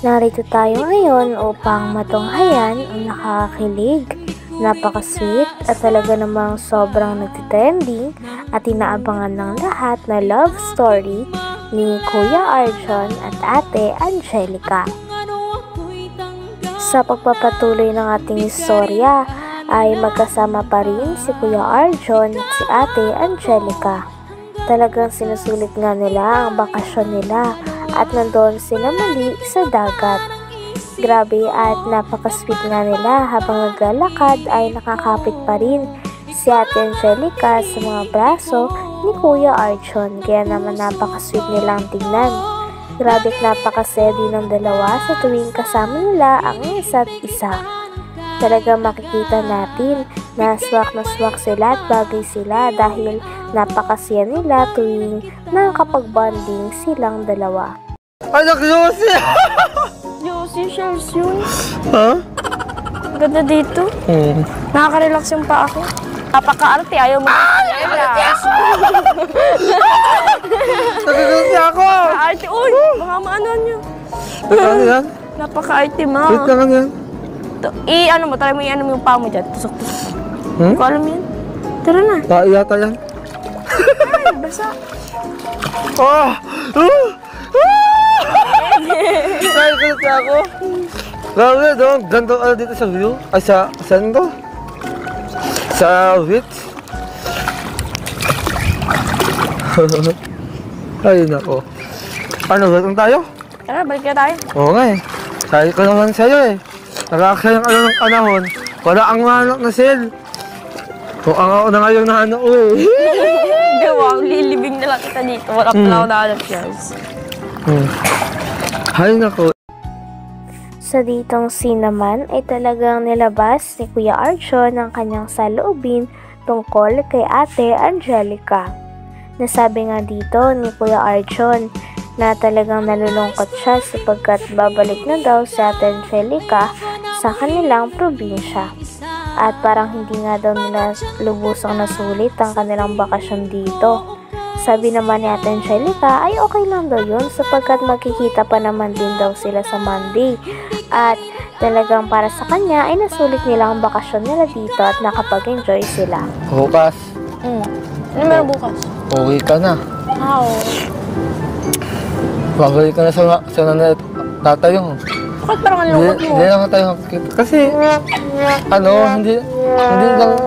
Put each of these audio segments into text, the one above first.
Narito tayo ngayon upang matunghayan ang nakakakilig, napaka-sweet at talaga namang sobrang nagtitrending at inaabangan ng lahat na love story ni Kuya Arjon at Ate Angelica. Sa pagpapatuloy ng ating istorya ay magkasama pa rin si Kuya Arjon at si Ate Angelica. Talagang sinusulit nga nila ang bakasyon nila at nandoon sila muli sa dagat. Grabe at napaka-sweet nga nila, habang naglalakad ay nakakapit pa rin si Ate Angelica sa mga braso ni Kuya Arjon, kaya naman napaka-sweet nilang tingnan. Grabe at napakasaya din ng dalawa sa tuwing kasama nila ang isa't isa. Talaga makikita natin na swak sila at bagay sila dahil napakasaya nila tuwing nakakapag-bonding silang dalawa. Anak Lucy! Lucy, Shells yun. Ha? Ganda dito. Nakaka-relax yung pa ako. Napaka-arte, ayaw mo. Relax. Nag-Lucy ako! Napaka-arte. Uy, baka maanoan niyo. Ano yan? Napaka-arte, ma. Wait lang yan. Ano mo, try mo i-ano mo yung paa mo dyan. Tusok-tusok. Hindi ko alam yan. Tara na. Yata yan. Ay, basa. Oh! Nag-Lucy ako. Grabe doon, ganito dito sa view. Ay, saan to? Sa beach. Ay, nako. Ano, batang tayo? Tara, balik na tayo. Oo nga eh. Sabi ko naman sa'yo eh. Nakakayang ng panahon. Wala ang manok na sale. Kung ako na ngayong nahanap ko eh. Hindi, wow. Lilibing na lang kita dito. Wala pa lang ako nahanap, Shells. Hay nako. Sa ditong scene naman ay talagang nilabas ni Kuya Arjon ang kanyang saloobin tungkol kay Ate Angelica. Nasabi nga dito ni Kuya Arjon na talagang nalulungkot siya sapagkat babalik na daw si Ate Angelica sa kanilang probinsya. At parang hindi nga daw nila lubusang nasulit ang kanilang bakasyon dito. Sabi naman ni Ate Angelica ay okay lang daw yun sapagkat magkikita pa naman din daw sila sa Monday. At talagang para sa kanya ay nasulit nila ang bakasyon nila dito at nakapag-enjoy sila. Bukas. Ano meron bukas? Uwi ka na. Oo. Babalik ka na sa nanay at tatay mo. Bakit parang ang lungkot mo? Hindi naman tayo makikita. Kasi,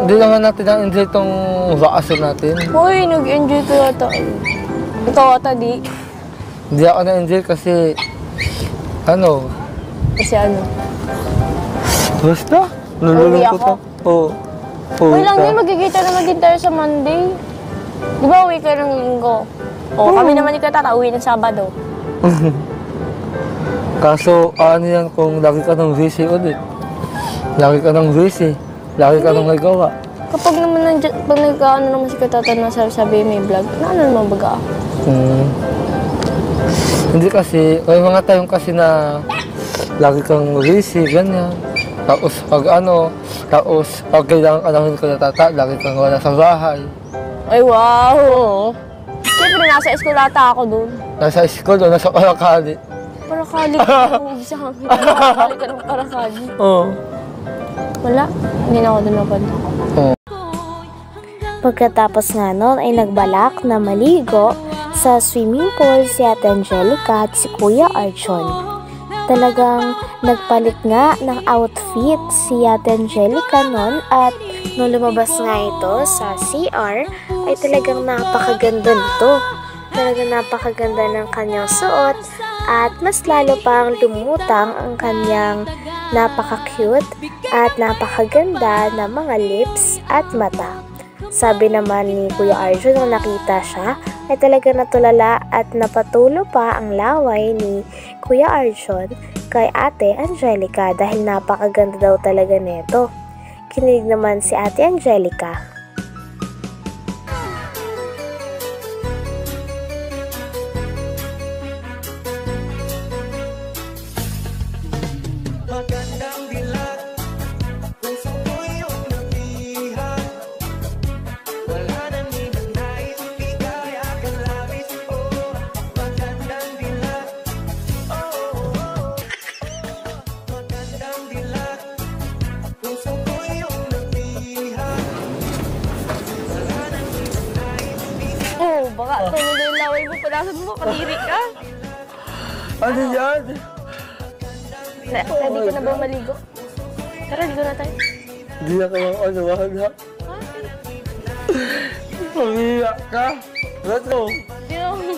hindi naman natin na-enjoy itong bakasyon natin. Uy, nag-enjoy ko yata. Ikaw ata di. Hindi ako na-enjoy kasi, Kasi ano? basta, nalulungkot ako? Oo. Uy lang din, magkikita naman din tayo sa Monday. Di ba uwi ka ng linggo? O, kami naman ni Katata, uwi ng Sabado. Kaso, ano yan kung lagi ka ng busy ulit? Lagi ka ng busy. Lagi ka ng nagawa. Kapag naman pag nagkaano naman si Katata na sabi may vlog, ano naman baga? Hindi kasi, may mga time kasi na lagi kang busy, ganyan. Tapos pag kailangan ka namin ko natata, lagi kang wala sa bahay. Ay, wow! Siyempre, nasa eskulata ako doon. Nasa school o nasa Parakali. Parakali ka, isa kang parakali ka ng parakali. Oo. Wala, hindi na ako doon napunta. Pagkatapos nga nun ay nagbalak na maligo sa swimming pool si Ate Angelica at si Kuya Arjon. Talagang nagpalit nga ng outfit si Ate Angelica nun at nung lumabas nga ito sa CR ay talagang napakaganda nito. Talagang napakaganda ng kanyang suot at mas lalo pang lumutang ang kanyang napaka-cute at napakaganda na mga lips at mata. Sabi naman ni Kuya Arjon nung nakita siya ay talaga natulala at napatulo pa ang laway ni Kuya Arjon kay Ate Angelica dahil napakaganda daw talaga nito. Kinilig naman si Ate Angelica. Tumulo yung laway mo, palasan mo, kadiri ka. Ano yan? Ready ka na ba maligo? Tara, ligo na tayo. Hindi na kayo ano, wala. Pamiyak ka. Let's go.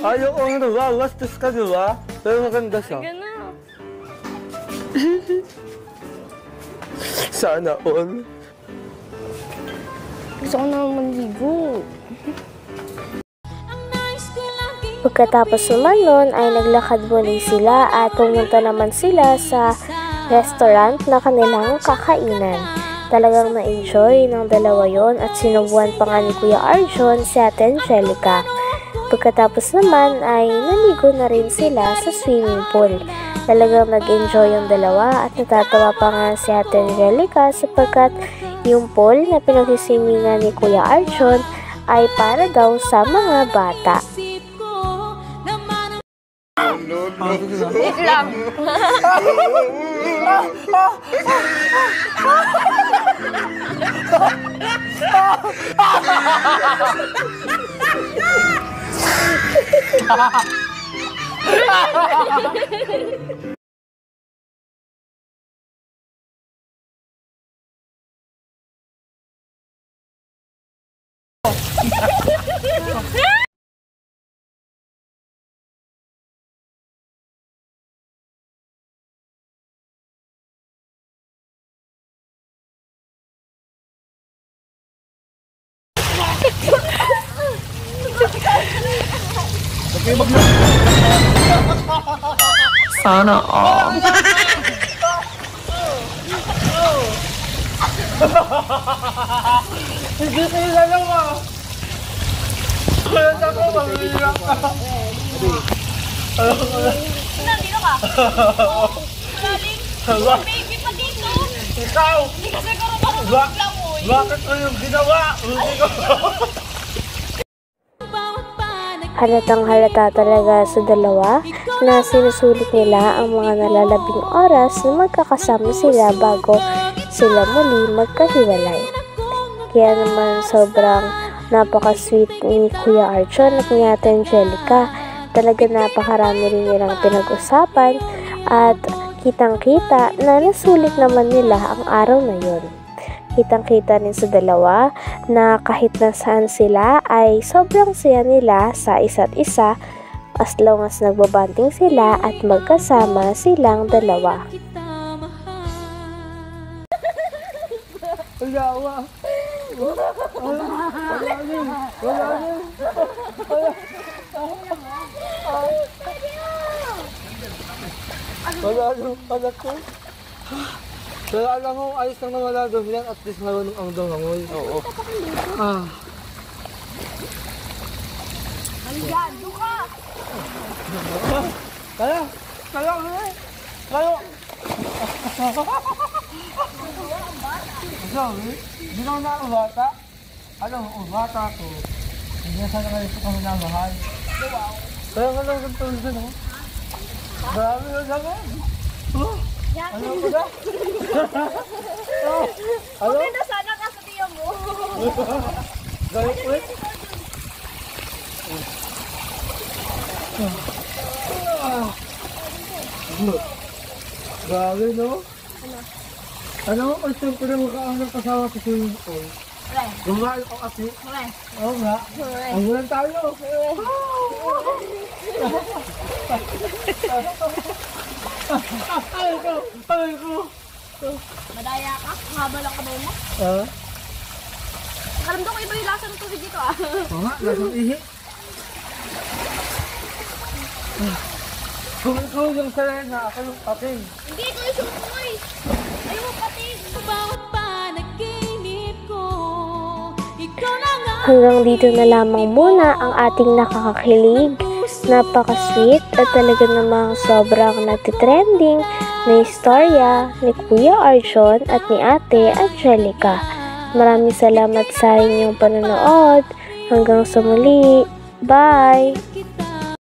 Ayaw ko ano ba? Wastos ka diba? Pero maganda siya. Sige na. Sana all. Gusto ko na maligo. Pagkatapos naman nun ay naglakad muli sila at pumunta naman sila sa restaurant na kanilang kakainan. Talagang na-enjoy ng dalawa yon at sinubuan pa nga ni Kuya Arjon si Ate Angelica. Pagkatapos naman ay naligo na rin sila sa swimming pool. Talagang nag-enjoy yung dalawa at natatawa pa nga si Ate Angelica sapagkat yung pool na pinagsiswimingan ni Kuya Arjon ay para daw sa mga bata. Wait lang. Sana all. Hindi kayo dalawa. Kaya ako, pamiyak ka. Nandito ka? Malalim. Baby pa dito. Ikaw! Hindi ka siguro marunong lang mo eh. Bakit ko yung ginawa? Hindi ko. Halatang halata talaga sa dalawa na sinusulit nila ang mga nalalabing oras na magkakasama sila bago sila muli magkahiwalay. Kaya naman sobrang napaka-sweet ni Kuya Arjon at ni Ate Angelica. Talaga napakarami rin nilang pinag-usapan at kitang-kita na nasulit naman nila ang araw na yun. Kitang-kita rin sa dalawa na kahit nasaan sila ay sobrang saya nila sa isa't isa as long as nagbabanding sila at magkasama silang dalawa. Wala. Anak ko. Pero alam mo, ayos lang na wala daw yan. At least marunong ang dumangoy. Oo. Aligan, duka! Kaya! Sabi, hindi naman na ako bata. Alam mo, bata ko. Hindi na sana kayo sa kami na mahal. Kaya nga lang ganito dyan, no? Marami na naman. Ano ko na? Ano? Okay na sana ka sa tiyo mo. Gawin ko eh. Grabe, no? Ano? Ay, siyempre na magkakalang kasama sa swimming pool. Gumagal ko kasi. Oo nga. Ang ulan tayo. Ay ko. Madaya ka? Mahaba lang kamay mo? Karamdam ko iba yung lasa ng tubig dito ah. Oo nga, lasang ihi. Kung ikaw yung Serena, ako yung pating. Hindi, ito yung sumoy. Ayaw mo pati. Bawat panaginip ko, ikaw na nga. Hanggang dito na lamang muna ang ating nakakakilig, napaka-sweet at talaga namang sobrang nagtitrending na istorya ni Kuya Arjon at ni Ate Angelica. Maraming salamat sa inyong panonood. Hanggang sa muli. Bye!